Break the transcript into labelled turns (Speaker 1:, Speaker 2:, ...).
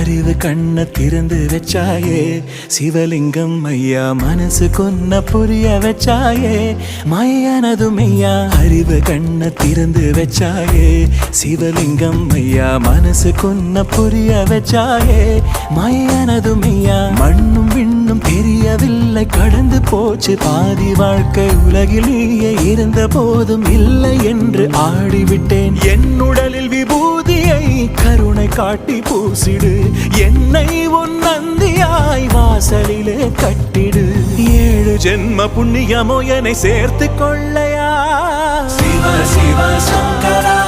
Speaker 1: அறிவு கண்ண திறந்து வச்சாயே சிவலிங்கம் ஐயா மனசு கொன்ன புரிய வச்சாயே மாயானது மெய்யா அறிவு கண்ண திறந்து வச்சாயே சிவலிங்கம் ஐயா மனசு கொன்ன புரிய வச்சாயே மாயானது மெய்யா மண்ணும் விண்ணும் தெரியவில்லை கடந்து போச்சு பாதி வாழ்க்கை உலகிலேயே இருந்த போதும் இல்லை என்று ஆடிவிட்டேன் என் உடலில் விபூதியை கருணை காட்டி பூசிடு என்னை உன் நந்தியாய் வாசலிலே கட்டிடு 7 ஜென்ம புண்ணியமோ என்னை சேர்த்து கொள்ளையா சிவ சிவ சங்கரா